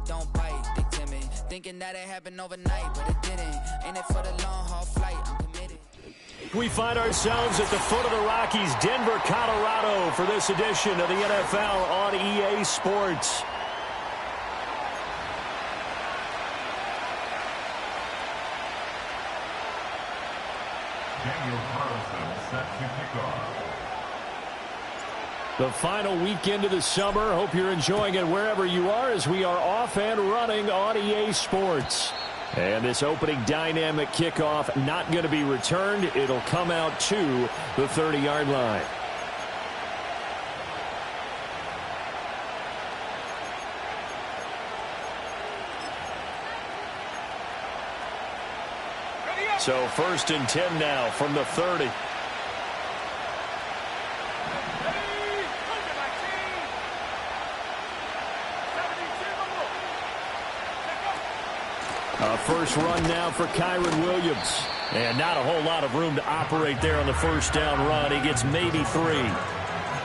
don't bite, they timid. Thinking that it happened overnight, but it didn't. Ain't it for the long haul flight, I'm committed. We find ourselves at the foot of the Rockies, Denver, Colorado, for this edition of the NFL on EA Sports. The final weekend of the summer. Hope you're enjoying it wherever you are as we are off and running on EA Sports. And this opening dynamic kickoff not going to be returned. It'll come out to the 30-yard line. So 1st and 10 now from the 30. First run now for Kyron Williams. And not a whole lot of room to operate there on the first down run. He gets maybe 3.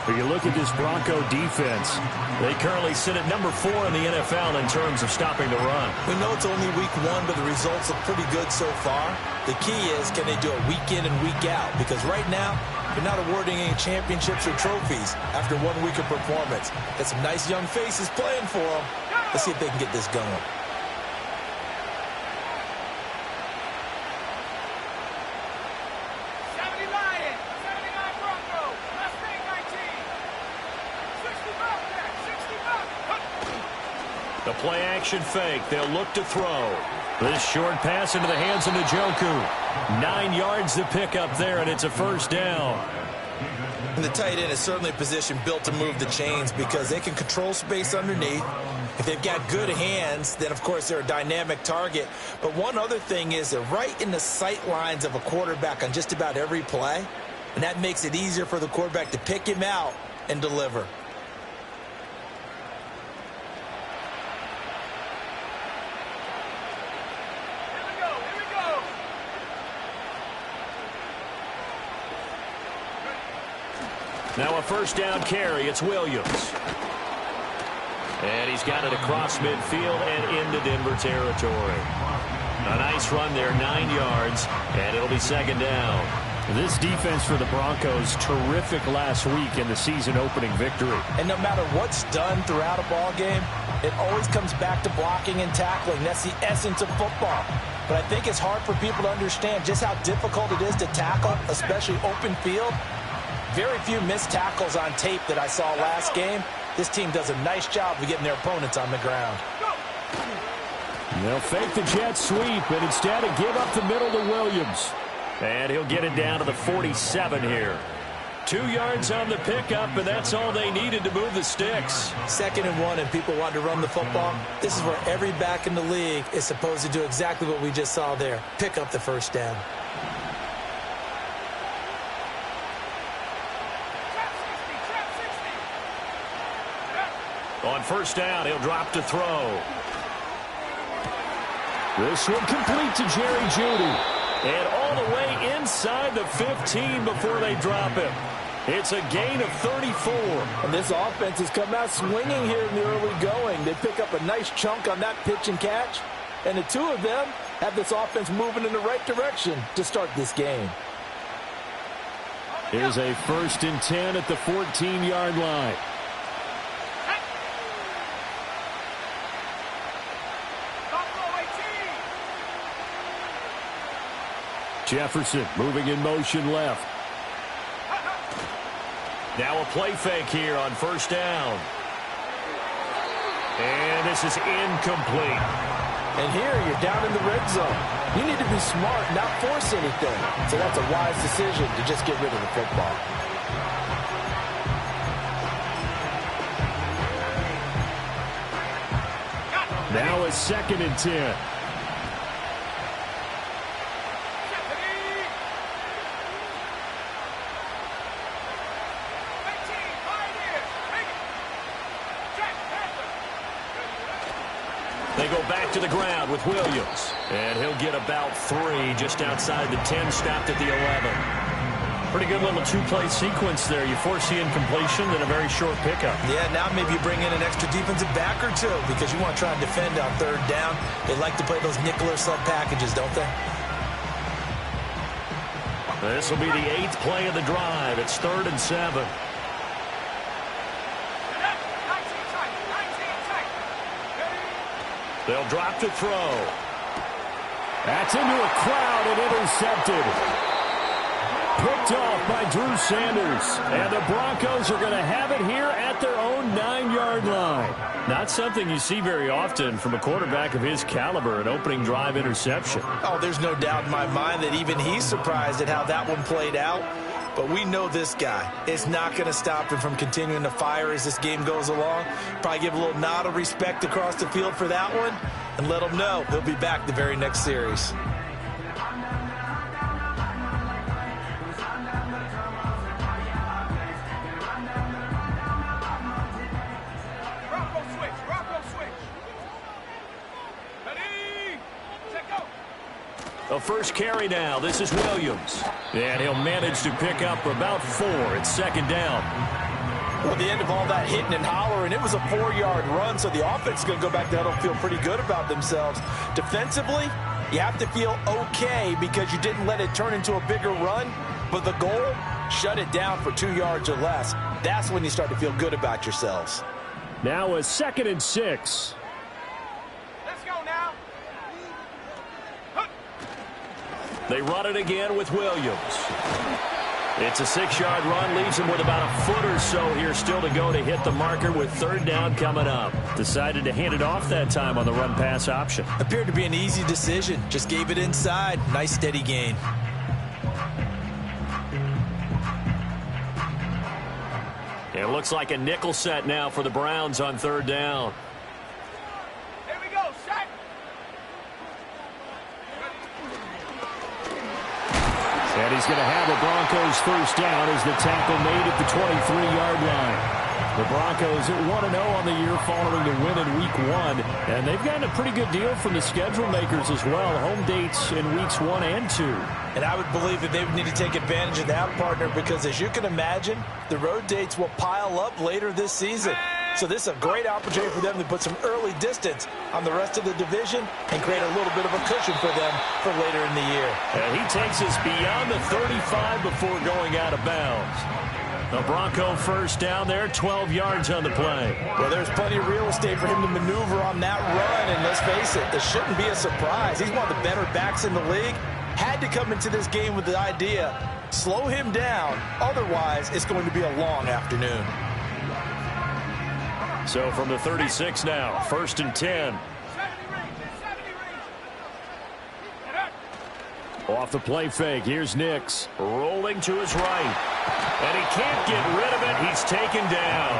But you look at this Bronco defense. They currently sit at number 4 in the NFL in terms of stopping the run. We know it's only week 1, but the results look pretty good so far. The key is, can they do it week in and week out? Because right now, you're not awarding any championships or trophies after 1 week of performance. Got some nice young faces playing for them. Let's see if they can get this going. The play-action fake. They'll look to throw. This short pass into the hands of Njoku. 9 yards to pick up there, and it's a first down. And the tight end is certainly a position built to move the chains because they can control space underneath. If they've got good hands, then, of course, they're a dynamic target. But one other thing is they're right in the sight lines of a quarterback on just about every play, and that makes it easier for the quarterback to pick him out and deliver. Now a first down carry. It's Williams. And he's got it across midfield and into Denver territory. A nice run there, 9 yards, and it'll be second down. This defense for the Broncos, terrific last week in the season-opening victory. And no matter what's done throughout a ball game, it always comes back to blocking and tackling. That's the essence of football. But I think it's hard for people to understand just how difficult it is to tackle, especially open field. Very few missed tackles on tape that I saw last game. This team does a nice job of getting their opponents on the ground. They'll fake the jet sweep, and instead give up the middle to Williams. And he'll get it down to the 47 here. 2 yards on the pickup, and that's all they needed to move the sticks. 2nd and 1, and people want to run the football. This is where every back in the league is supposed to do exactly what we just saw there. Pick up the first down. On first down, he'll drop to throw. This one complete to Jerry Jeudy. And all the way inside the 15 before they drop him. It's a gain of 34. And this offense has come out swinging here in the early going. They pick up a nice chunk on that pitch and catch. And the two of them have this offense moving in the right direction to start this game. Here's a 1st and 10 at the 14-yard line. Jefferson moving in motion left. Now a play fake here on first down. And this is incomplete. And here you're down in the red zone. You need to be smart, not force anything. So that's a wise decision to just get rid of the football. Now a 2nd and 10. They go back to the ground with Williams. And he'll get about 3 just outside the 10, stopped at the 11. pretty good little two-play sequence there. You force the incompletion, then a very short pickup. Yeah, now maybe you bring in an extra defensive back or two because you want to try and defend on third down. They like to play those nickel or sub packages, don't they? This will be the 8th play of the drive. It's 3rd and 7. They'll drop to throw. That's into a crowd and intercepted. Picked off by Drew Sanders. And the Broncos are going to have it here at their own 9-yard line. Not something you see very often from a quarterback of his caliber, an opening drive interception. Oh, there's no doubt in my mind that even he's surprised at how that one played out. But we know this guy is not going to stop him from continuing to fire as this game goes along. Probably give a little nod of respect across the field for that one and let him know he'll be back the very next series. The first carry now. This is Williams. And he'll manage to pick up about 4. It's 2nd down. Well, at the end of all that hitting and hollering, it was a 4-yard run, so the offense is going to go back there and feel pretty good about themselves. Defensively, you have to feel okay because you didn't let it turn into a bigger run, but the goal, shut it down for 2 yards or less. That's when you start to feel good about yourselves. Now a 2nd and 6. They run it again with Williams. It's a 6-yard run, leaves him with about a foot or so here still to go to hit the marker with 3rd down coming up. Decided to hand it off that time on the run-pass option. Appeared to be an easy decision. Just gave it inside. Nice steady gain. It looks like a nickel set now for the Browns on 3rd down. And he's going to have the Broncos first down as the tackle made at the 23-yard line. The Broncos at 1-0 on the year following the win in Week 1. And they've gotten a pretty good deal from the schedule makers as well. Home dates in Weeks 1 and 2. And I would believe that they would need to take advantage of that, partner, because as you can imagine, the road dates will pile up later this season. So this is a great opportunity for them to put some early distance on the rest of the division and create a little bit of a cushion for them for later in the year. And he takes us beyond the 35 before going out of bounds. The Bronco first down there, 12 yards on the play. Well, there's plenty of real estate for him to maneuver on that run, and let's face it, this shouldn't be a surprise. He's one of the better backs in the league. Had to come into this game with the idea, slow him down, otherwise it's going to be a long afternoon. So from the 36 now, 1st and 10. Off the play fake, here's Nix. Rolling to his right. And he can't get rid of it. He's taken down.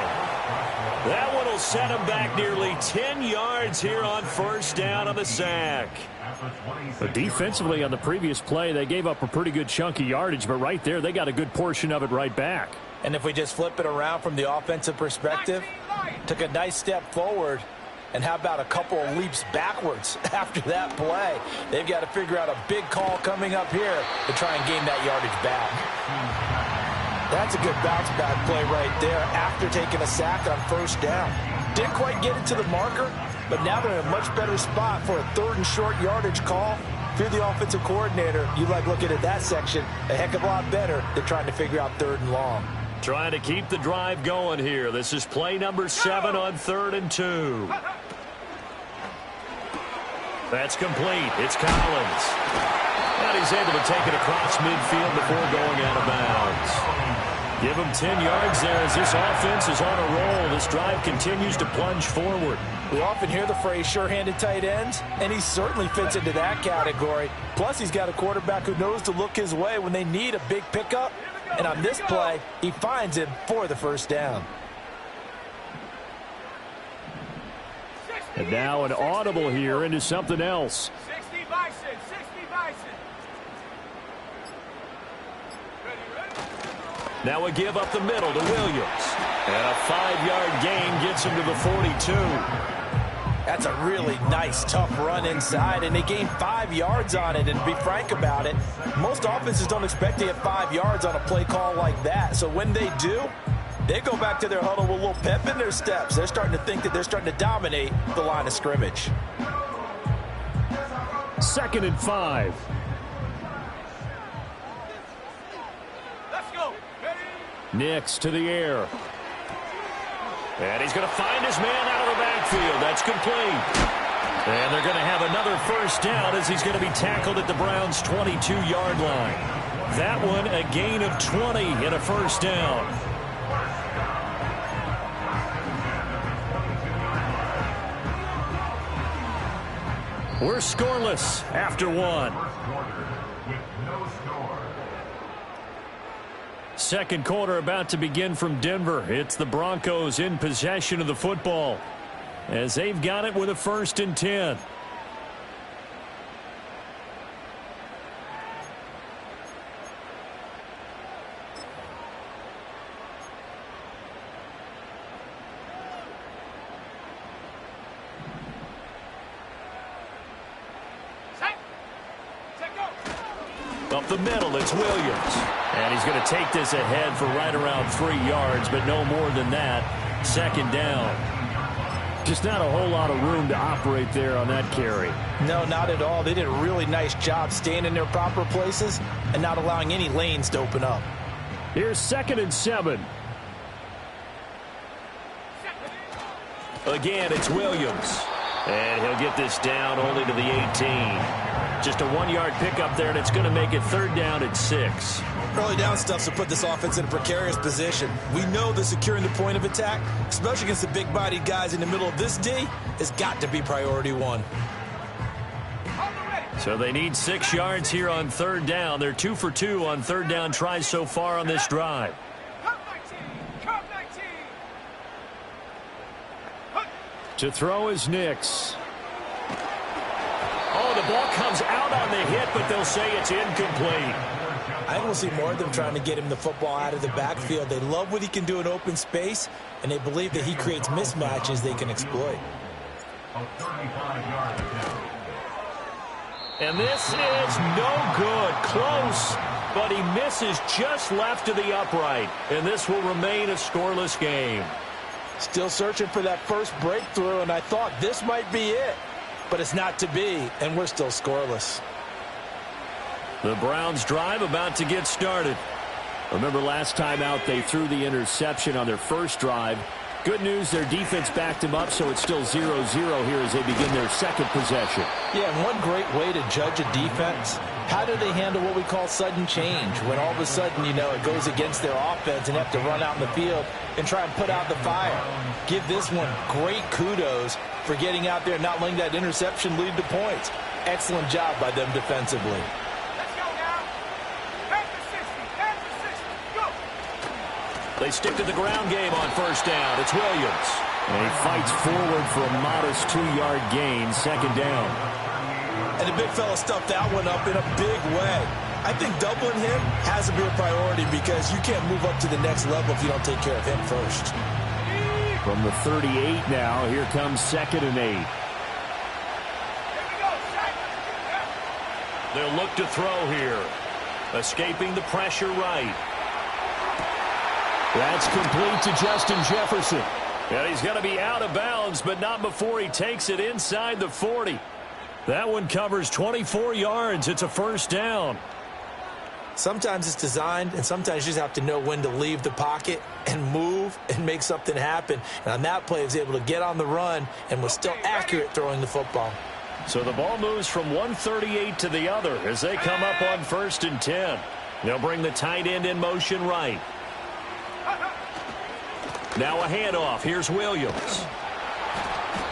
That one will set him back nearly 10 yards here on 1st down on the sack. But defensively on the previous play, they gave up a pretty good chunk of yardage, but right there, they got a good portion of it right back. And if we just flip it around from the offensive perspective, took a nice step forward, and how about a couple of leaps backwards after that play? They've got to figure out a big call coming up here to try and gain that yardage back. That's a good bounce back play right there after taking a sack on 1st down. Didn't quite get it to the marker, but now they're in a much better spot for a 3rd and short yardage call. If you're the offensive coordinator, you like looking at that section a heck of a lot better than trying to figure out 3rd and long. Trying to keep the drive going here. This is play number 7 on 3rd and 2. That's complete. It's Collins. And he's able to take it across midfield before going out of bounds. Give him 10 yards there as this offense is on a roll. This drive continues to plunge forward. We often hear the phrase sure-handed tight ends, and he certainly fits into that category. Plus, he's got a quarterback who knows to look his way when they need a big pickup. And on this play, he finds him for the 1st down. And now an audible here into something else. 60 Bison, 60 Bison. Now a give up the middle to Williams. And a 5-yard gain gets him to the 42. That's a really nice, tough run inside, and they gained 5 yards on it. And to be frank about it, most offenses don't expect to get 5 yards on a play call like that. So when they do, they go back to their huddle with a little pep in their steps. They're starting to think that they're starting to dominate the line of scrimmage. 2nd and 5. Let's go. Ready? Nix to the air. And he's going to find his man out of the backfield. That's complete. And they're going to have another first down as he's going to be tackled at the Browns' 22-yard line. That one a gain of 20 and a first down. We're scoreless after one. Second quarter about to begin from Denver. It's the Broncos in possession of the football as they've got it with a 1st and 10. Up the middle, it's Williams. And he's going to take this ahead for right around 3 yards, but no more than that. 2nd down. Just not a whole lot of room to operate there on that carry. No, not at all. They did a really nice job staying in their proper places and not allowing any lanes to open up. Here's 2nd and 7. Again, it's Williams. And he'll get this down only to the 18. Just a 1-yard pickup there, and it's going to make it 3rd down at 6. Early down stuff to put this offense in a precarious position. We know that securing the point of attack, especially against the big-bodied guys in the middle of this D, has got to be priority 1. So they need 6 yards here on 3rd down. They're 2 for 2 on 3rd down tries so far on this drive. To throw is Nix. Oh, the ball comes out on the hit, but they'll say it's incomplete. I think we'll see more of them trying to get him the football out of the backfield. They love what he can do in open space, and they believe that he creates mismatches they can exploit. And this is no good. Close, but he misses just left of the upright. And this will remain a scoreless game. Still searching for that first breakthrough, and I thought this might be it. But it's not to be, and we're still scoreless. The Browns drive about to get started. Remember last time out they threw the interception on their first drive. Good news, their defense backed them up, so it's still 0-0 here as they begin their second possession. Yeah, and one great way to judge a defense, how do they handle what we call sudden change? When all of a sudden, you know, it goes against their offense and have to run out in the field and try and put out the fire. Give this one great kudos for getting out there and not letting that interception lead to points. Excellent job by them defensively. Let's go now. Back to 60. Back to 60. Go. They stick to the ground game on first down. It's Williams. And he fights forward for a modest 2-yard gain, 2nd down. And the big fella stuffed that one up in a big way. I think doubling him has to be a priority because you can't move up to the next level if you don't take care of him first. From the 38 now, here comes 2nd and 8. They'll look to throw here. Escaping the pressure right. That's complete to Justin Jefferson. And he's going to be out of bounds, but not before he takes it inside the 40. That one covers 24 yards. It's a first down. Sometimes it's designed, and sometimes you just have to know when to leave the pocket and move and make something happen. And on that play, he was able to get on the run and was still accurate throwing the football. So the ball moves from 138 to the other as they come up on 1st and 10. They'll bring the tight end in motion right. Now a handoff. Here's Williams.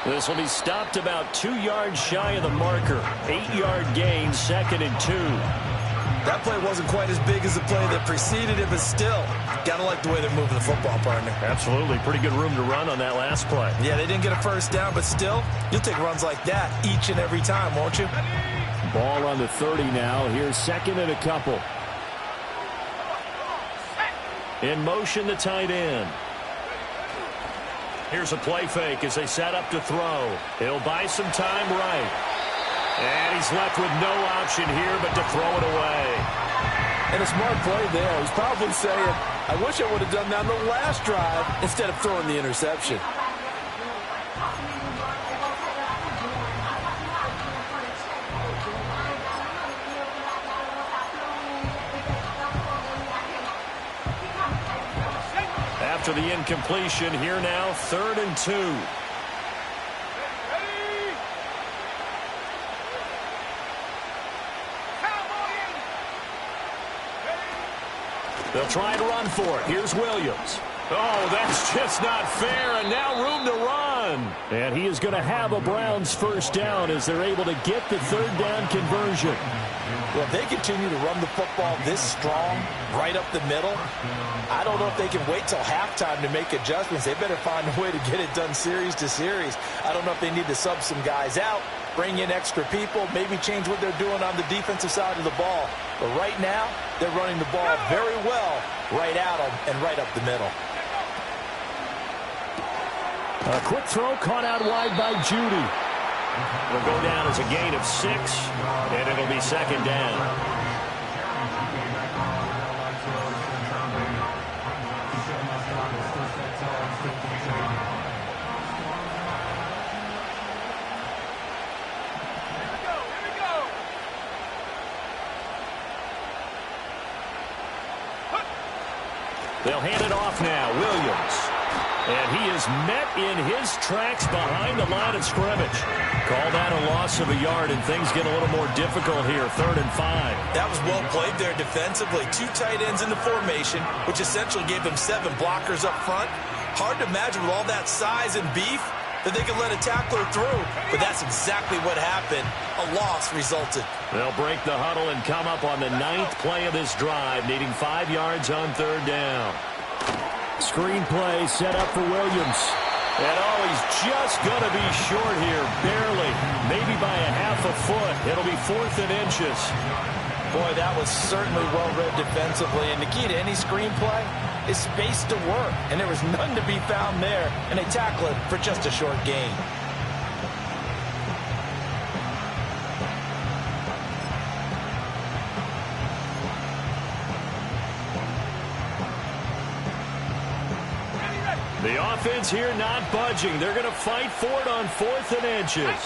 This will be stopped about 2 yards shy of the marker. 8-yard gain, 2nd and 2. That play wasn't quite as big as the play that preceded it, but still, got to like the way they're moving the football, partner. Absolutely. Pretty good room to run on that last play. Yeah, they didn't get a first down, but still, you'll take runs like that each and every time, won't you? Ball on the 30 now. Here's 2nd and a couple. In motion, the tight end. Here's a play fake as they set up to throw. He'll buy some time right. And he's left with no option here but to throw it away. And a smart play there. He's probably saying, I wish I would have done that on the last drive instead of throwing the interception. After the incompletion, here now, 3rd and 2. They'll try and run for it. Here's Williams. Oh, that's just not fair, and now room to run. And he is going to have a Browns first down as they're able to get the 3rd down conversion. Well, if they continue to run the football this strong, right up the middle, I don't know if they can wait till halftime to make adjustments. They better find a way to get it done series to series. I don't know if they need to sub some guys out, bring in extra people, maybe change what they're doing on the defensive side of the ball. But right now, they're running the ball very well right at them and right up the middle. A quick throw caught out wide by Judy. It'll go down as a gain of 6, and it'll be 2nd down. They'll hand it off now. Williams. And he is met in his tracks behind the line of scrimmage. Call that a loss of a yard, and things get a little more difficult here. 3rd and 5. That was well played there defensively. 2 tight ends in the formation, which essentially gave them 7 blockers up front. Hard to imagine with all that size and beef that they could let a tackler through. But that's exactly what happened. A loss resulted. They'll break the huddle and come up on the 9th play of this drive, needing 5 yards on 3rd down. Screen play set up for Williams. And he's just going to be short here, barely, maybe by a half a foot. It'll be 4th and inches. Boy, that was certainly well read defensively. And the key to any screenplay is space to work. And there was none to be found there. And they tackle it for just a short gain. The offense here not budging. They're going to fight for it on 4th and inches.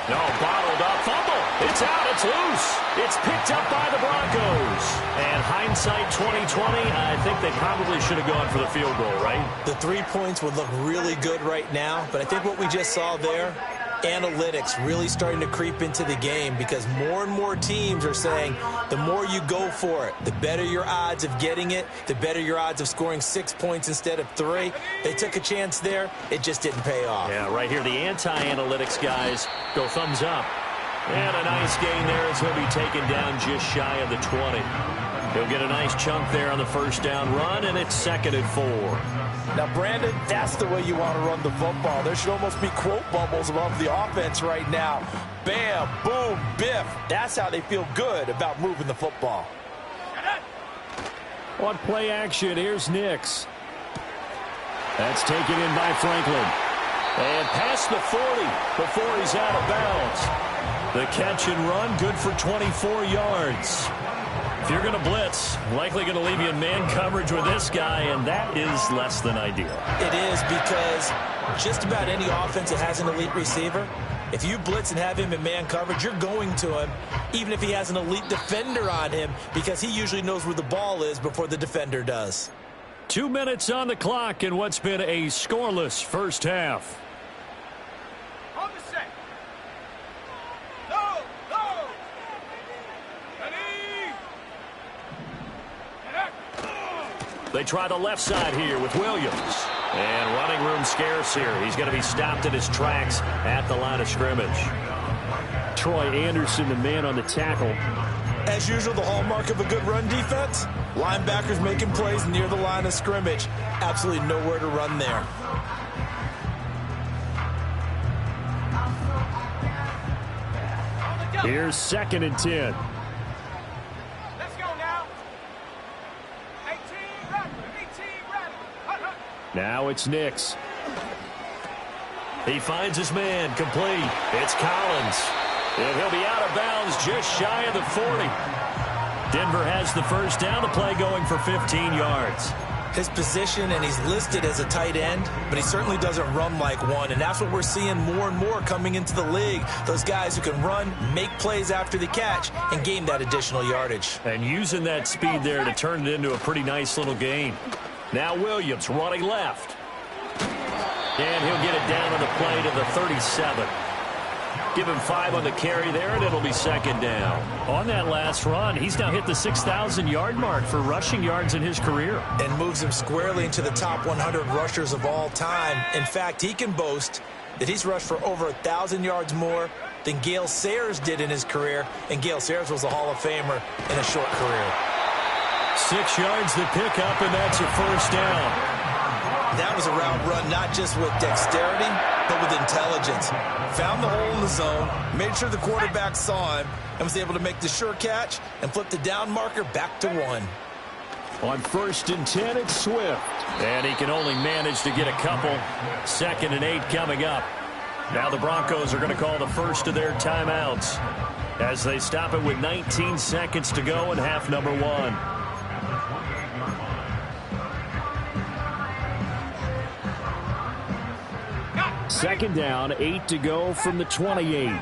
No, bottled up. Fumble. It's out. It's loose. It's picked up by the Broncos. And hindsight 2020, I think they probably should have gone for the field goal, right? The 3 points would look really good right now. But I think what we just saw there, analytics really starting to creep into the game, because more and more teams are saying the more you go for it, the better your odds of getting it, the better your odds of scoring 6 points instead of 3. They took a chance there. It just didn't pay off. Yeah, right here, the anti-analytics guys go thumbs up. And a nice gain there as he'll be taken down just shy of the 20. He'll get a nice chunk there on the 1st down run, and it's 2nd and 4. Now, Brandon, that's the way you want to run the football. There should almost be quote bubbles above the offense right now. Bam, boom, biff. That's how they feel good about moving the football. On play action, here's Nix. That's taken in by Franklin. And past the 40 before he's out of bounds. The catch and run, good for 24 yards. If you're going to blitz, likely going to leave you in man coverage with this guy, and that is less than ideal. It is, because just about any offense that has an elite receiver, if you blitz and have him in man coverage, you're going to him, even if he has an elite defender on him, because he usually knows where the ball is before the defender does. 2 minutes on the clock in what's been a scoreless first half. On the set. Go, go. Ready. They try the left side here with Williams. And running room scarce here. He's going to be stopped in his tracks at the line of scrimmage. Troy Anderson, the man on the tackle. As usual, the hallmark of a good run defense, linebackers making plays near the line of scrimmage. Absolutely nowhere to run there. Here's 2nd and 10. Let's go now. 18 right. 18 right. Now it's Nix. He finds his man, complete. It's Collins. And he'll be out of bounds just shy of the 40. Denver has the first down, the play going for 15 yards. His position, and he's listed as a tight end, but he certainly doesn't run like one, and that's what we're seeing more and more coming into the league. Those guys who can run, make plays after the catch, and gain that additional yardage. And using that speed there to turn it into a pretty nice little gain. Now Williams running left. And he'll get it down on the play to the 37. Give him 5 on the carry there, and it'll be second down. On that last run, he's now hit the 6,000-yard mark for rushing yards in his career. And moves him squarely into the top 100 rushers of all time. In fact, he can boast that he's rushed for over 1,000 yards more than Ngel Sayers did in his career. And Ngel Sayers was a Hall of Famer in a short career. 6 yards to pick up, and that's a first down. That was a route run not just with dexterity, but with intelligence. Found the hole in the zone, made sure the quarterback saw him, and was able to make the sure catch and flip the down marker back to 1. On 1st and 10, it's Swift. And he can only manage to get a couple. 2nd and 8 coming up. Now the Broncos are going to call the first of their timeouts as they stop it with 19 seconds to go in half number 1. Second down, 8 to go from the 28. Ready?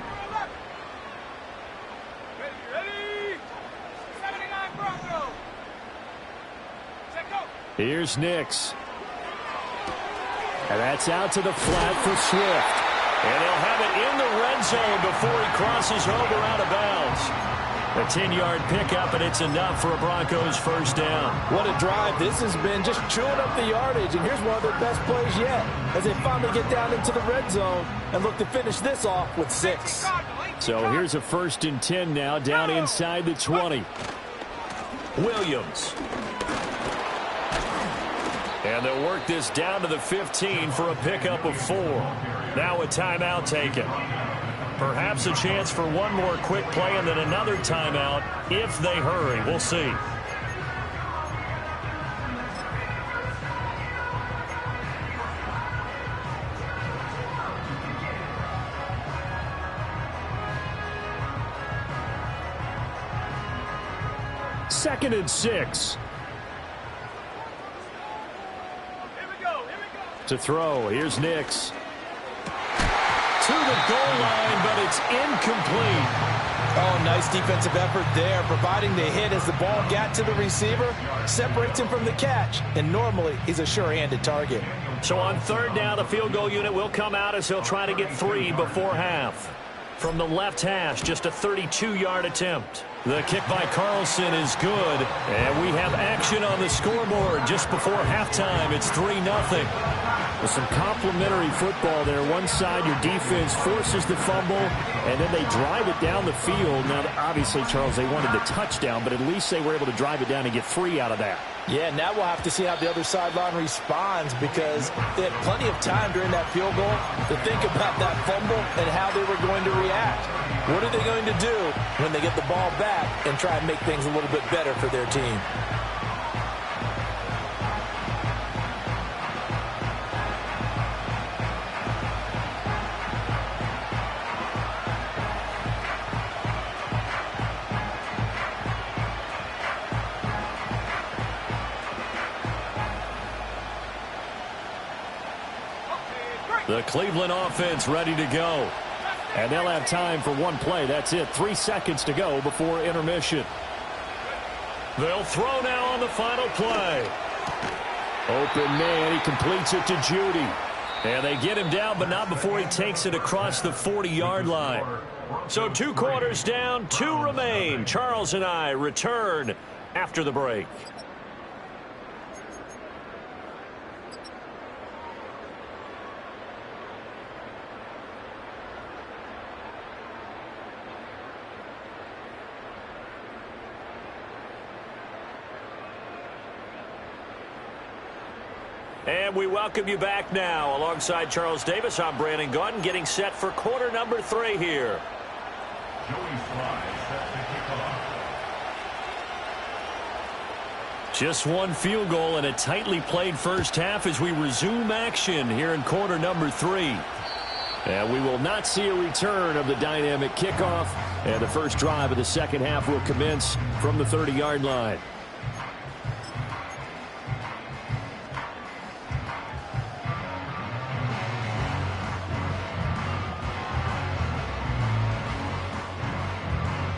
79 Broncos. Set go. Here's Nix. And that's out to the flat for Swift. And they'll have it in the red zone before he crosses over out of bounds. A 10-yard pickup, and it's enough for a Broncos first down. What a drive this has been, just chewing up the yardage. And here's one of their best plays yet as they finally get down into the red zone and look to finish this off with 6. So here's a 1st and 10 now down inside the 20. Williams. And they'll work this down to the 15 for a pickup of 4. Now a timeout taken. Perhaps a chance for one more quick play and then another timeout if they hurry. We'll see. Second and 6. Here we go. To throw, here's Nix. To the goal line, but it's incomplete. Oh, nice defensive effort there, providing the hit as the ball got to the receiver, separates him from the catch, and normally he's a sure-handed target. So on 3rd down, the field goal unit will come out as he'll try to get 3 before half. From the left hash, just a 32-yard attempt. The kick by Carlson is good, and we have action on the scoreboard just before halftime. It's 3-0. With some complimentary football there. One side, your defense forces the fumble, and then they drive it down the field. Now, obviously, Charles, they wanted the touchdown, but at least they were able to drive it down and get 3 out of that. Yeah, now we'll have to see how the other sideline responds because they had plenty of time during that field goal to think about that fumble and how they were going to react. What are they going to do when they get the ball back and try and make things a little bit better for their team? The Cleveland offense ready to go. And they'll have time for one play. That's it. 3 seconds to go before intermission. They'll throw now on the final play. Open man. He completes it to Judy. And they get him down, but not before he takes it across the 40-yard line. So 2 quarters down, 2 remain. Charles and I return after the break. And we welcome you back now. Alongside Charles Davis, I'm Brandon Gaudin, getting set for quarter number 3 here. Just one field goal and a tightly played first half as we resume action here in quarter number 3. And we will not see a return of the dynamic kickoff. And the first drive of the second half will commence from the 30-yard line.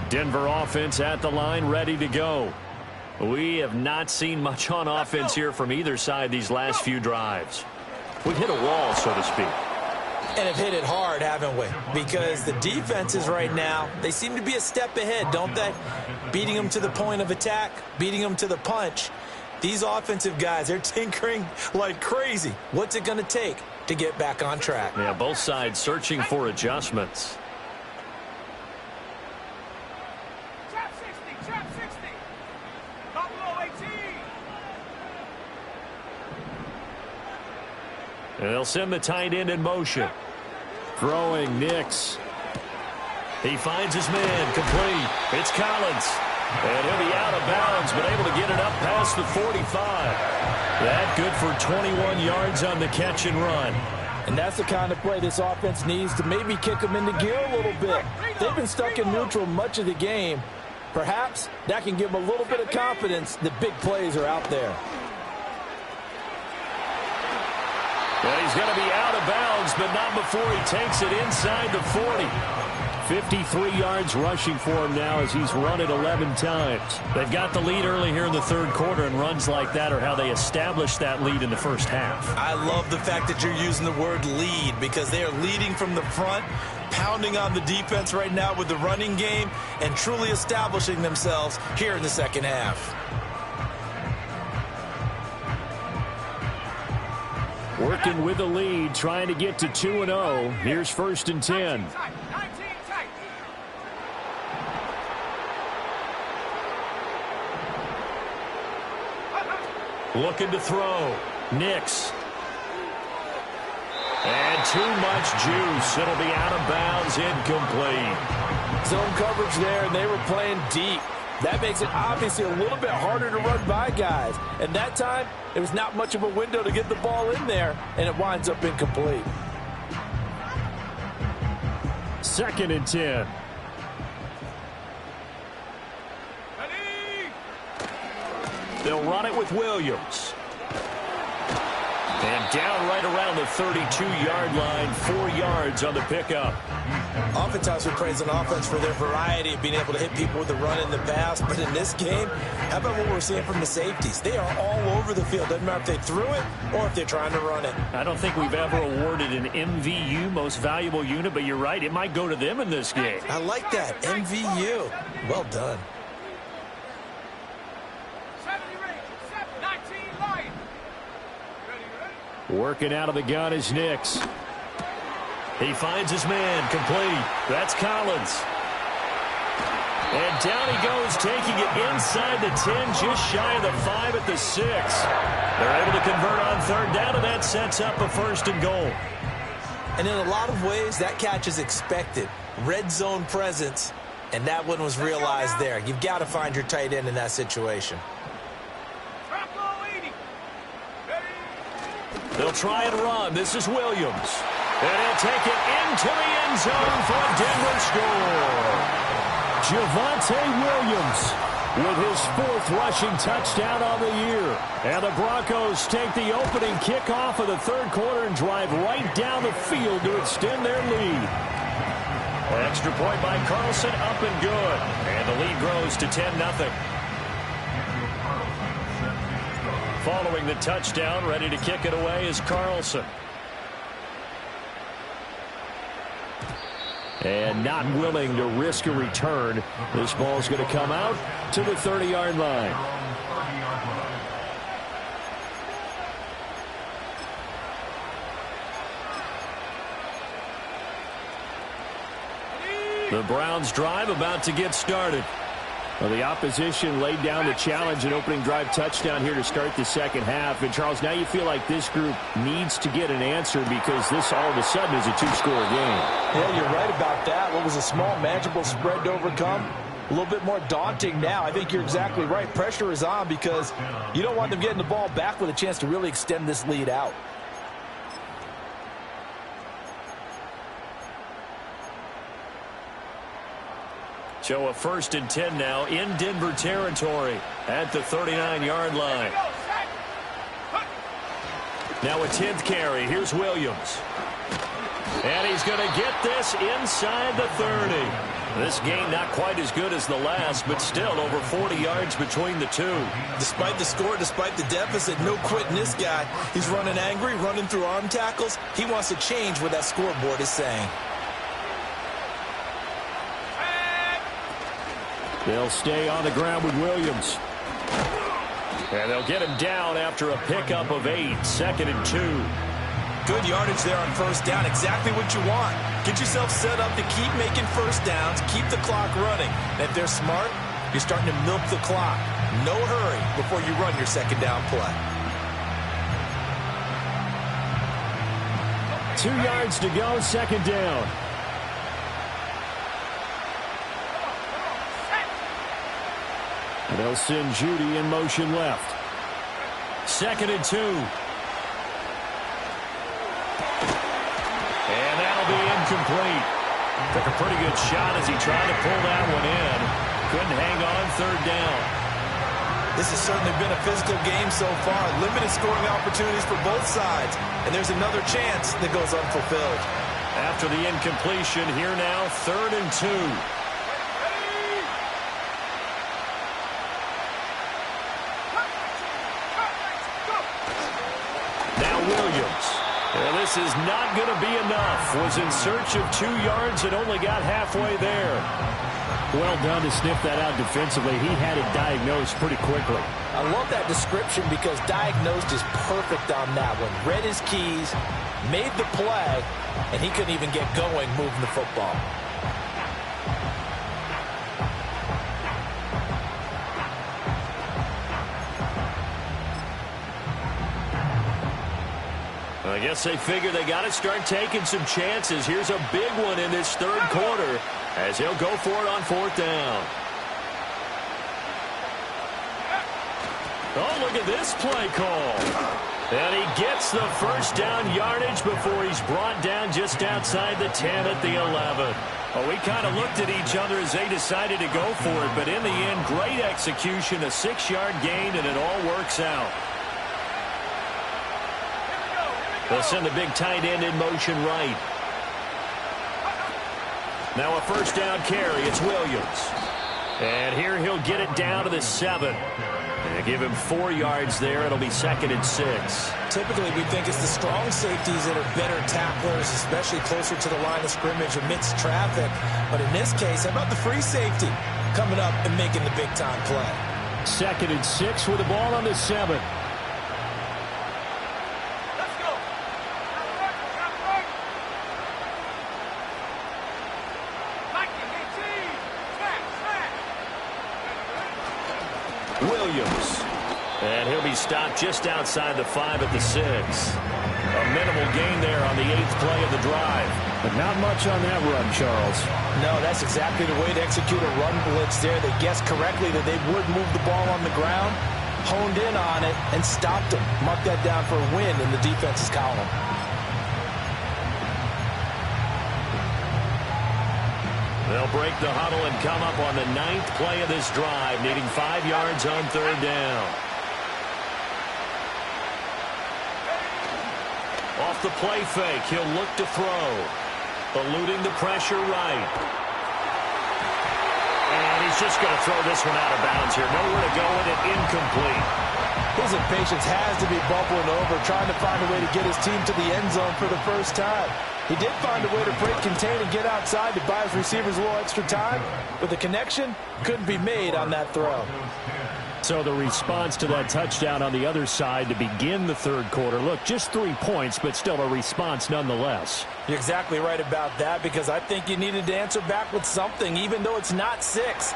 Denver offense at the line, ready to go. We have not seen much on offense here from either side these last few drives. We've hit a wall, so to speak. And have hit it hard, haven't we? Because the defenses right now, they seem to be a step ahead, don't they? Beating them to the point of attack, beating them to the punch. These offensive guys, they're tinkering like crazy. What's it going to take to get back on track? Yeah, both sides searching for adjustments. Trap 60. Double 18. And they'll send the tight end in motion. Throwing Nix. He finds his man, complete. It's Collins. And he'll be out of bounds, but able to get it up past the 45. That good for 21 yards on the catch and run. And that's the kind of play this offense needs to maybe kick them into gear a little bit. They've been stuck in neutral much of the game. Perhaps that can give them a little bit of confidence that big plays are out there. Well, he's going to be out of bounds, but not before he takes it inside the 40. 53 yards rushing for him now as he's run it 11 times. They've got the lead early here in the third quarter, and runs like that are how they established that lead in the first half. I love the fact that you're using the word lead because they are leading from the front, pounding on the defense right now with the running game, and truly establishing themselves here in the second half. Working with the lead, trying to get to 2-0. Here's 1st and 10. 19 tight. Looking to throw. Nix. And too much juice. It'll be out of bounds, incomplete. Zone coverage there, and they were playing deep. That makes it obviously a little bit harder to run by guys. And that time, it was not much of a window to get the ball in there, and it winds up incomplete. 2nd and 10. They'll run it with Williams. And down right around the 32-yard line, 4 yards on the pickup. Oftentimes we praise an offense for their variety of being able to hit people with the run in the pass. But in this game, how about what we're seeing from the safeties? They are all over the field. Doesn't matter if they threw it or if they're trying to run it. I don't think we've ever awarded an MVU, most valuable unit, but you're right, it might go to them in this game. I like that. MVU. Well done. 19 line. Working out of the gun is Nix. He finds his man, complete. That's Collins. And down he goes, taking it inside the 10, just shy of the 5 at the 6. They're able to convert on 3rd down, and that sets up a 1st and goal. And in a lot of ways, that catch is expected. Red zone presence, and that one was realized there. You've got to find your tight end in that situation. They'll try and run. This is Williams. And he'll take it into the end zone for a Denver score. Javonte Williams with his 4th rushing touchdown on the year. And the Broncos take the opening kickoff of the 3rd quarter and drive right down the field to extend their lead. Extra point by Carlson, up and good. And the lead grows to 10-0. Following the touchdown, ready to kick it away is Carlson. And not willing to risk a return. This ball's going to come out to the 30-yard line. The Browns drive about to get started. Well, the opposition laid down the challenge and opening drive touchdown here to start the second half. And, Charles, now you feel like this group needs to get an answer because this all of a sudden is a 2-score game. Yeah, you're right about that. What was a small, manageable spread to overcome a little bit more daunting now. I think you're exactly right. Pressure is on because you don't want them getting the ball back with a chance to really extend this lead out. So a 1st and 10 now in Denver territory at the 39-yard line. Now a 10th carry. Here's Williams. And he's going to get this inside the 30. This game not quite as good as the last, but still over 40 yards between the two. Despite the score, despite the deficit, no quitting this guy. He's running angry, running through arm tackles. He wants to change what that scoreboard is saying. They'll stay on the ground with Williams. And they'll get him down after a pickup of 8, 2nd and 2. Good yardage there on 1st down, exactly what you want. Get yourself set up to keep making 1st downs, keep the clock running. And if they're smart, you're starting to milk the clock. No hurry before you run your 2nd down play. 2 yards to go, 2nd down. They'll send Judy in motion left. 2nd and 2. And that'll be incomplete. Took a pretty good shot as he tried to pull that one in. Couldn't hang on 3rd down. This has certainly been a physical game so far. Limited scoring opportunities for both sides. And there's another chance that goes unfulfilled. After the incompletion, here now, 3rd and 2. Williams. And this is not going to be enough. Was in search of 2 yards and only got halfway there. Well done to sniff that out defensively. He had it diagnosed pretty quickly. I love that description because diagnosed is perfect on that one. Read his keys, made the play, and he couldn't even get going moving the football. I guess they figure they got to start taking some chances. Here's a big one in this 3rd quarter as he'll go for it on 4th down. Oh, look at this play call. And he gets the 1st down yardage before he's brought down just outside the 10 at the 11. Well, we kind of looked at each other as they decided to go for it, but in the end, great execution, a 6-yard gain, and it all works out. They'll send the big tight end in motion right. Now a 1st down carry. It's Williams. And here he'll get it down to the 7. And give him 4 yards there. It'll be 2nd and 6. Typically, we think it's the strong safeties that are better tacklers, especially closer to the line of scrimmage amidst traffic. But in this case, how about the free safety coming up and making the big-time play? 2nd and 6 with the ball on the 7. Williams. And he'll be stopped just outside the 5 at the 6. A minimal gain there on the 8th play of the drive. But not much on that run, Charles. No, that's exactly the way to execute a run blitz there. They guessed correctly that they would move the ball on the ground, honed in on it, and stopped them. Mark that down for a win in the defense's column. They'll break the huddle and come up on the 9th play of this drive, needing 5 yards on 3rd down. Off the play fake, he'll look to throw. Eluding the pressure right. And he's just going to throw this one out of bounds here. Nowhere to go with it, incomplete. His impatience has to be bubbling over, trying to find a way to get his team to the end zone for the first time. He did find a way to break, contain, and get outside to buy his receivers a little extra time, but the connection couldn't be made on that throw. So the response to that touchdown on the other side to begin the 3rd quarter. Look, just 3 points, but still a response nonetheless. You're exactly right about that, because I think you needed to answer back with something, even though it's not 6.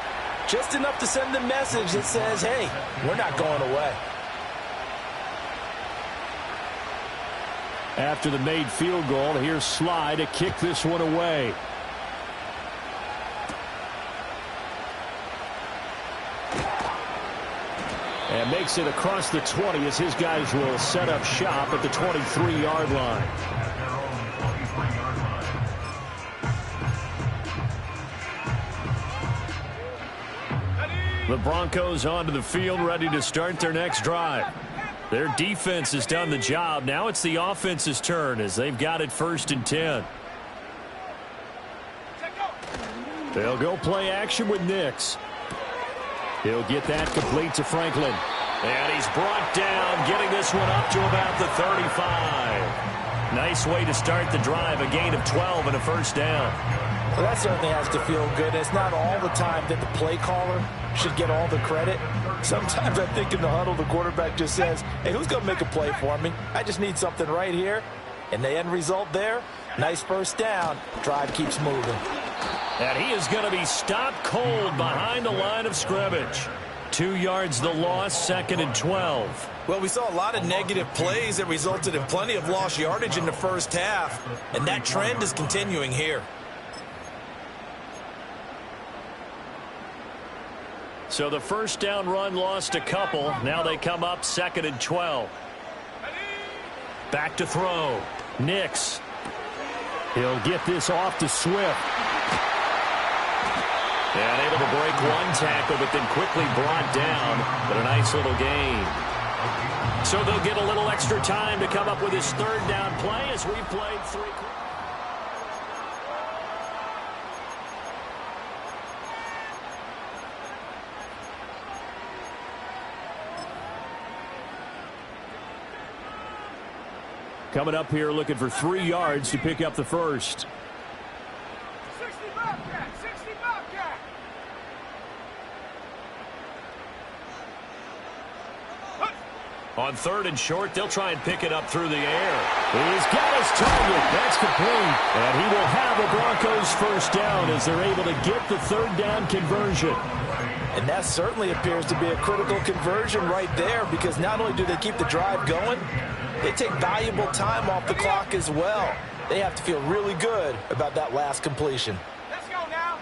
Just enough to send the message that says, hey, we're not going away. After the made field goal, here's Sly to kick this one away. And makes it across the 20 as his guys will set up shop at the 23-yard line. The Broncos onto the field, ready to start their next drive. Their defense has done the job. Now it's the offense's turn as they've got it 1st and 10. They'll go play action with Nix. He'll get that complete to Franklin. And he's brought down, getting this one up to about the 35. Nice way to start the drive, a gain of 12 and a 1st down. Well, that certainly has to feel good. It's not all the time that the play caller should get all the credit. Sometimes I think in the huddle, the quarterback just says, hey, who's going to make a play for me? I just need something right here. And the end result there, nice 1st down. Drive keeps moving. And he is going to be stopped cold behind the line of scrimmage. 2 yards the loss, 2nd and 12. Well, we saw a lot of negative plays that resulted in plenty of lost yardage in the first half. And that trend is continuing here. So the 1st down run lost a couple. Now they come up 2nd and 12. Back to throw. Nix. He'll get this off to Swift. And able to break one tackle, but then quickly brought down. But a nice little gain. So they'll get a little extra time to come up with his 3rd down play as we've played 3 quarters. Coming up here looking for 3 yards to pick up the 1st. 60 Bobcat, 60 Bobcat. On 3rd and short, they'll try and pick it up through the air. He's got his target. That's complete. And he will have the Broncos 1st down as they're able to get the 3rd down conversion. And that certainly appears to be a critical conversion right there, because not only do they keep the drive going, they take valuable time off the clock as well. They have to feel really good about that last completion. Let's go now.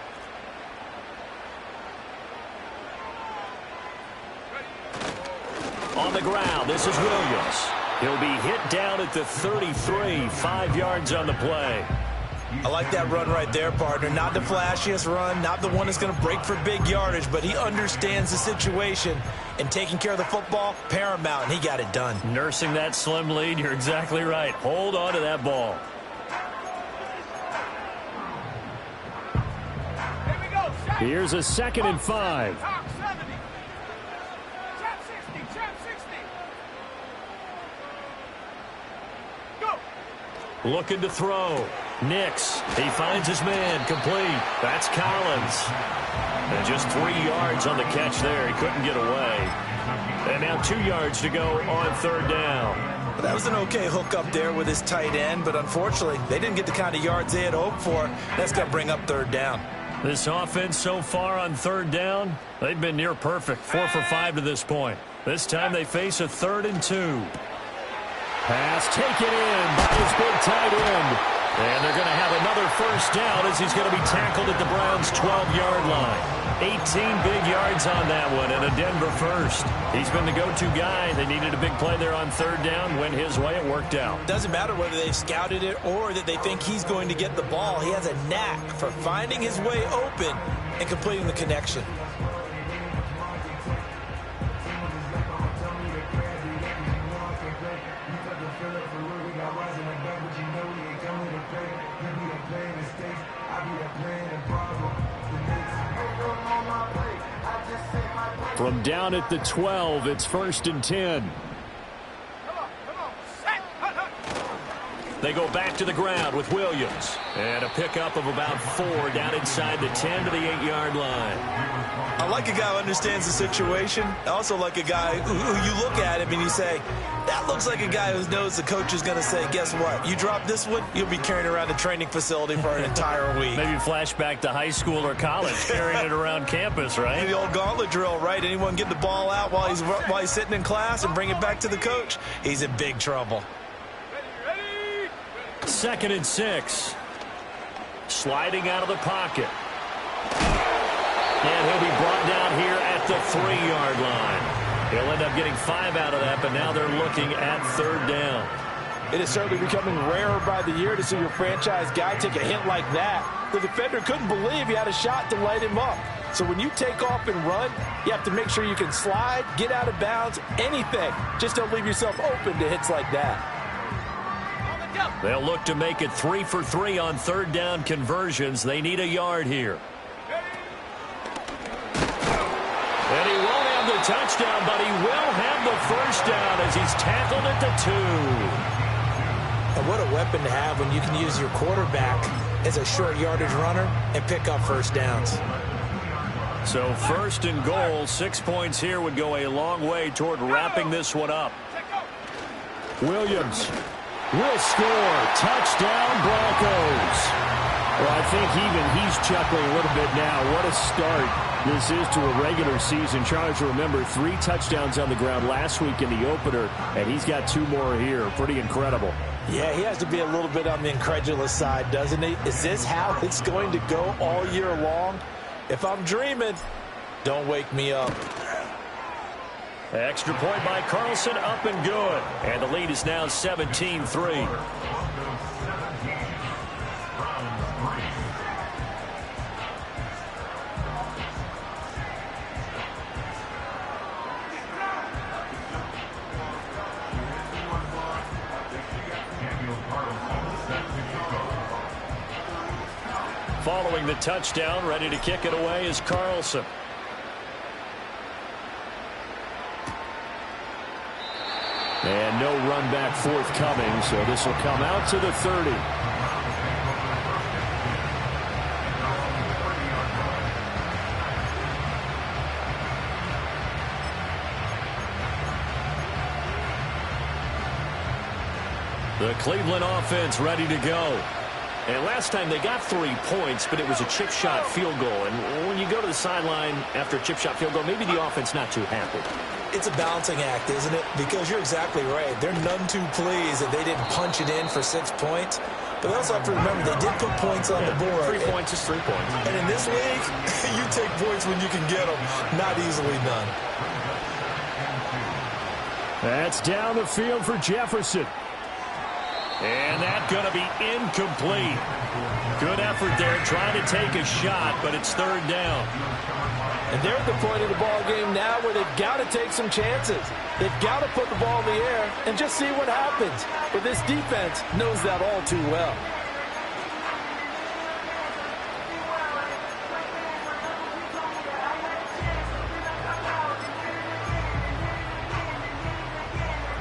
On the ground, this is Williams. He'll be hit down at the 33, 5 yards on the play. I like that run right there, partner. Not the flashiest run, not the one that's going to break for big yardage, but he understands the situation, and taking care of the football, paramount, and he got it done. Nursing that slim lead, you're exactly right. Hold on to that ball. Here we go. Here's a 2nd and 5. Top 70. Chap 60, chap 60. Go. Looking to throw. Nix. He finds his man. Complete. That's Collins. And just 3 yards on the catch there. He couldn't get away. And now 2 yards to go on 3rd down. Well, that was an okay hook up there with his tight end, but unfortunately, they didn't get the kind of yards they had hoped for. That's going to bring up 3rd down. This offense so far on 3rd down, they've been near perfect. 4 for 5 to this point. This time they face a 3rd and 2. Pass taken in by his big tight end. And they're going to have another 1st down as he's going to be tackled at the Browns' 12-yard line. 18 big yards on that one and a Denver 1st. He's been the go-to guy. They needed a big play there on 3rd down. Went his way. It worked out. Doesn't matter whether they've scouted it or that they think he's going to get the ball. He has a knack for finding his way open and completing the connection. From down at the 12, it's 1st and 10. Come on. Set. Hut, hut. They go back to the ground with Williams. And a pickup of about 4 down inside the 10 to the 8-yard line. I like a guy who understands the situation. I also like a guy who you look at him and you say, that looks like a guy who knows the coach is going to say, guess what? You drop this one, you'll be carrying around the training facility for an entire week. Maybe flashback to high school or college, carrying it around campus, right? The old gauntlet drill, right? Anyone get the ball out while he's sitting in class and bring it back to the coach? He's in big trouble. Ready. 2nd and 6. Sliding out of the pocket. And he'll be brought down here at the 3-yard line. He'll end up getting 5 out of that, but now they're looking at third down. It is certainly becoming rarer by the year to see your franchise guy take a hit like that. The defender couldn't believe he had a shot to light him up. So when you take off and run, you have to make sure you can slide, get out of bounds, anything. Just don't leave yourself open to hits like that. They'll look to make it 3 for 3 on third down conversions. They need a yard here. And he won't have the touchdown, but he will have the first down as he's tackled at the 2. And what a weapon to have when you can use your quarterback as a short yardage runner and pick up first downs. So first and goal, 6 points here would go a long way toward wrapping this one up. Williams will score. Touchdown, Broncos. Well, I think even he's chuckling a little bit now. What a start this is to a regular season. Chargers, remember, 3 touchdowns on the ground last week in the opener, and he's got 2 more here. Pretty incredible. Yeah, he has to be a little bit on the incredulous side, doesn't he? Is this how it's going to go all year long? If I'm dreaming, don't wake me up. Extra point by Carlson, up and good. And the lead is now 17-3. Following the touchdown, ready to kick it away is Carlson. And no run back forthcoming, so this will come out to the 30. The Cleveland offense ready to go. And last time they got 3 points, but it was a chip shot field goal. And when you go to the sideline after a chip shot field goal, maybe the offense not too happy. It's a balancing act, isn't it? Because you're exactly right. They're none too pleased that they didn't punch it in for 6 points. But they also have to remember they did put points on the board. 3 points is 3 points. And in this league, you take points when you can get them. Not easily done. That's down the field for Jefferson. And that's going to be incomplete. Good effort there trying to take a shot, but it's third down. And they're at the point of the ball game now where they've got to take some chances. They've got to put the ball in the air and just see what happens. But this defense knows that all too well.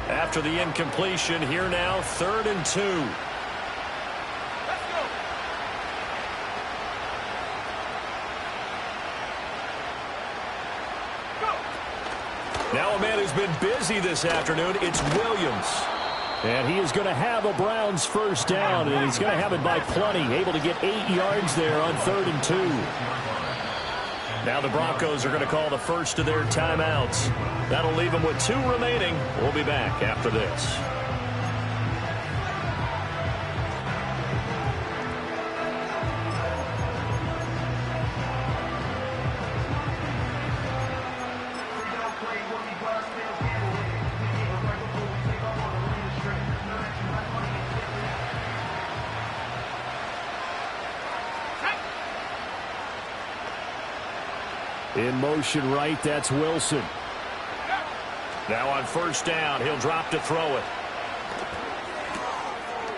After the incompletion, here now, 3rd and 2. Now a man who's been busy this afternoon, it's Williams. And he is going to have a Browns first down, and he's going to have it by plenty. Able to get 8 yards there on 3rd and 2. Now the Broncos are going to call the first of their timeouts. That'll leave them with 2 remaining. We'll be back after this. In motion right, that's Wilson. Now on first down, he'll drop to throw it.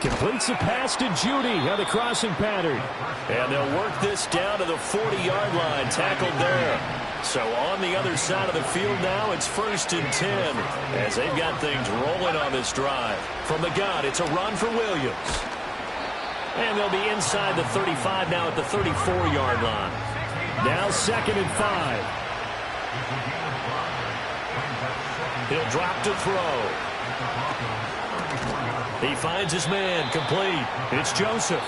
Completes the pass to Judy on the crossing pattern. And they'll work this down to the 40-yard line, tackled there. So on the other side of the field now, it's 1st and 10 as they've got things rolling on this drive. From the gun, it's a run for Williams. And they'll be inside the 35 now at the 34-yard line. Now 2nd and 5. He'll drop to throw. He finds his man, complete. It's Joseph.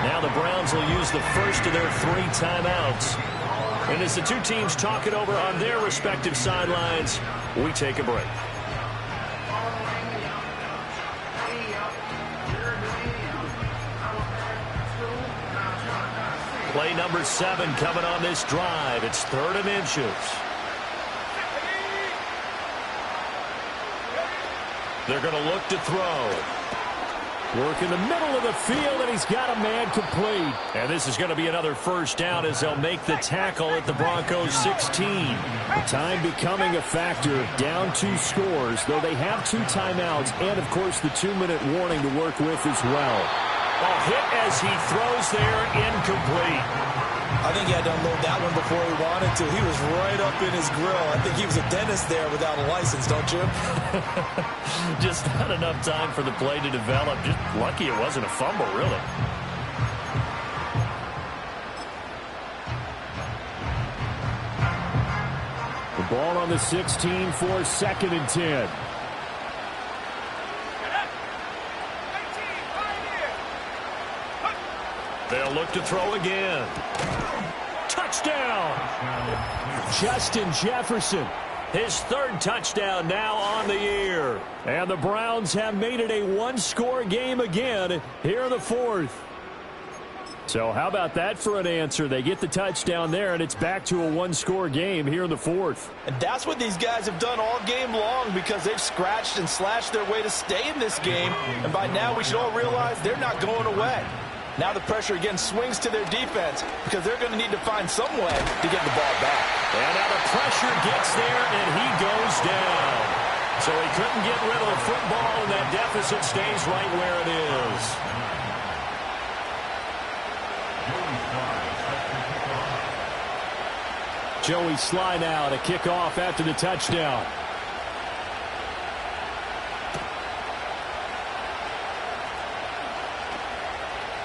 Now the Browns will use the first of their 3 timeouts. And as the 2 teams talk it over on their respective sidelines, we take a break. Play number 7 coming on this drive. It's 3rd and inches. They're going to look to throw. Work in the middle of the field, and he's got a man complete. And this is going to be another first down as they'll make the tackle at the Broncos 16. Time becoming a factor. Down 2 scores, though they have 2 timeouts and, of course, the 2-minute warning to work with as well. A hit as he throws there, incomplete. I think he had to unload that one before he wanted to. He was right up in his grill. I think he was a dentist there without a license, don't you? Just not enough time for the play to develop. Just lucky it wasn't a fumble, really. The ball on the 16 for 2nd and 10. They'll look to throw again. Touchdown! Justin Jefferson. His 3rd touchdown now on the year. And the Browns have made it a 1-score game again here in the 4th. So how about that for an answer? They get the touchdown there, and it's back to a 1-score game here in the 4th. And that's what these guys have done all game long because they've scratched and slashed their way to stay in this game. And by now we should all realize they're not going away. Now the pressure again swings to their defense because they're going to need to find some way to get the ball back. And now the pressure gets there, and he goes down. So he couldn't get rid of the football, and that deficit stays right where it is. Joey Sly now to kick off after the touchdown.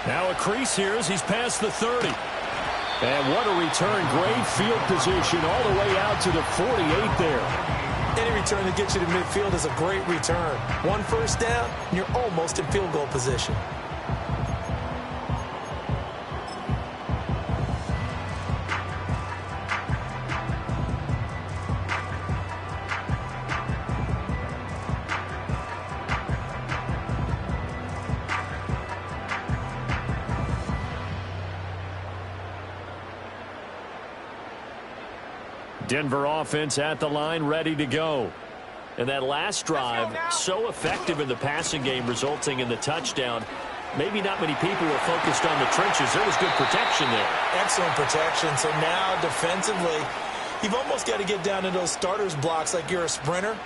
Now a crease here as he's past the 30. And what a return. Great field position all the way out to the 48 there. Any return that gets you to midfield is a great return. 1 first down, and you're almost in field goal position. Denver offense at the line, ready to go. And that last drive, so effective in the passing game, resulting in the touchdown. Maybe not many people were focused on the trenches. There was good protection there. Excellent protection. So now defensively, you've almost got to get down into those starters blocks like you're a sprinter.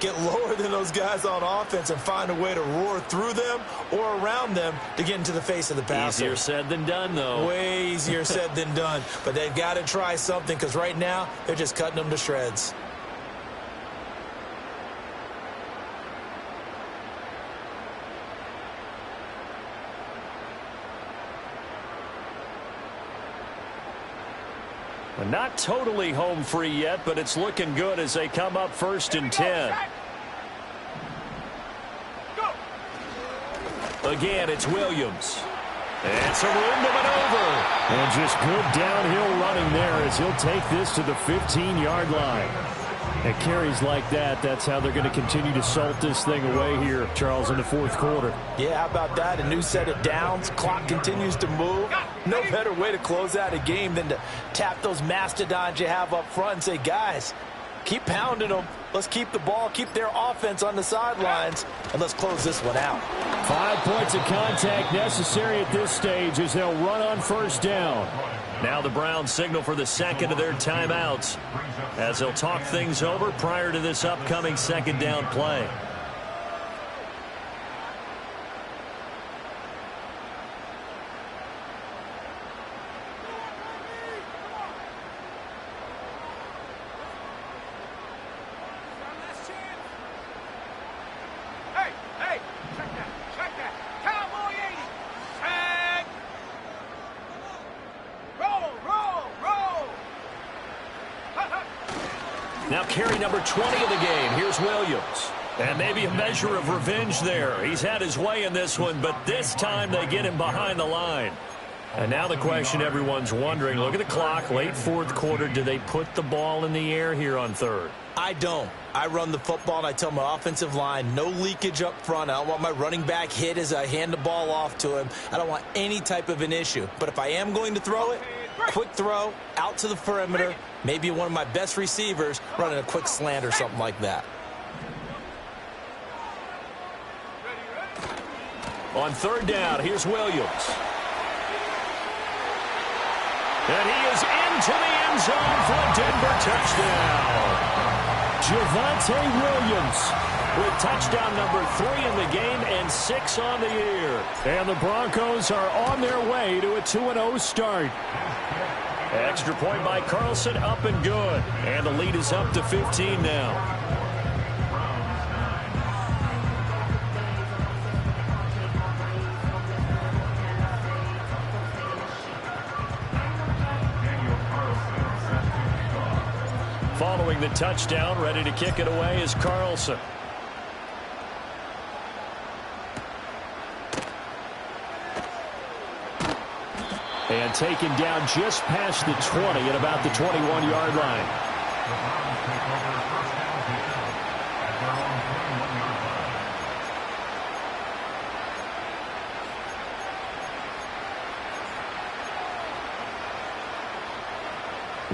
Get lower than those guys on offense and find a way to roar through them or around them to get into the face of the passer. Easier said than done, though. Way easier said than done. But they've got to try something because right now they're just cutting them to shreds. Not totally home free yet, but it's looking good as they come up 1st and 10. Again, it's Williams. And some room to maneuver. And just good downhill running there as he'll take this to the 15-yard line. And carries like that, that's how they're going to continue to salt this thing away here, Charles, in the 4th quarter. Yeah, how about that? A new set of downs. Clock continues to move. No better way to close out a game than to tap those mastodons you have up front and say, guys, keep pounding them. Let's keep the ball, keep their offense on the sidelines, and let's close this one out. 5 points of contact necessary at this stage as they'll run on 1st down. Now the Browns signal for the 2nd of their timeouts as they'll talk things over prior to this upcoming 2nd down play. Now carry number 20 of the game. Here's Williams. And maybe a measure of revenge there. He's had his way in this one, but this time they get him behind the line. And now the question everyone's wondering, look at the clock, late 4th quarter. Do they put the ball in the air here on 3rd? I don't. I run the football, and I tell my offensive line, no leakage up front. I don't want my running back hit as I hand the ball off to him. I don't want any type of an issue. But if I am going to throw it, quick throw, out to the perimeter, maybe one of my best receivers running a quick slant or something like that. On third down, here's Williams. And he is into the end zone for a Denver touchdown. Javonte Williams With touchdown number 3 in the game and 6 on the year. And the Broncos are on their way to a 2-0 start. Extra point by Carlson, up and good. And the lead is up to 15 now. Following the touchdown, ready to kick it away is Carlson. And taken down just past the 20 at about the 21-yard line.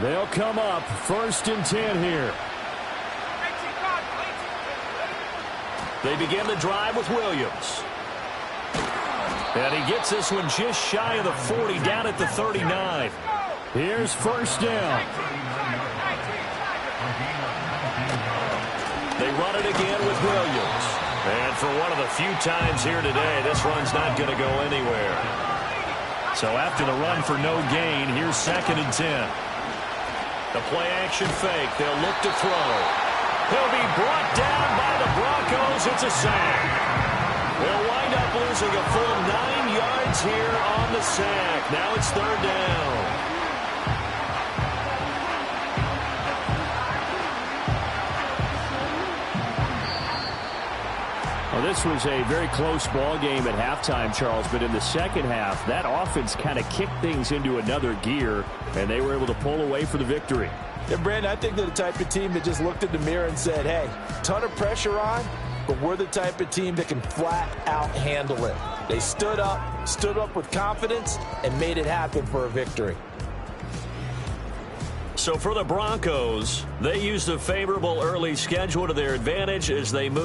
They'll come up 1st and 10 here. They begin the drive with Williams. And he gets this one just shy of the 40, down at the 39. Here's 1st down. They run it again with Williams. And for one of the few times here today, this run's not going to go anywhere. So after the run for no gain, here's 2nd and 10. The play-action fake. They'll look to throw. He'll be brought down by the Broncos. It's a sack. They'll wind up losing a full 9 yards here on the sack. Now it's 3rd down. Well, this was a very close ball game at halftime, Charles, but in the second half, that offense kind of kicked things into another gear, and they were able to pull away for the victory. Yeah, Brandon, I think they're the type of team that just looked in the mirror and said, hey, ton of pressure on, but we're the type of team that can flat out handle it. They stood up with confidence, and made it happen for a victory. So for the Broncos, they used a favorable early schedule to their advantage as they move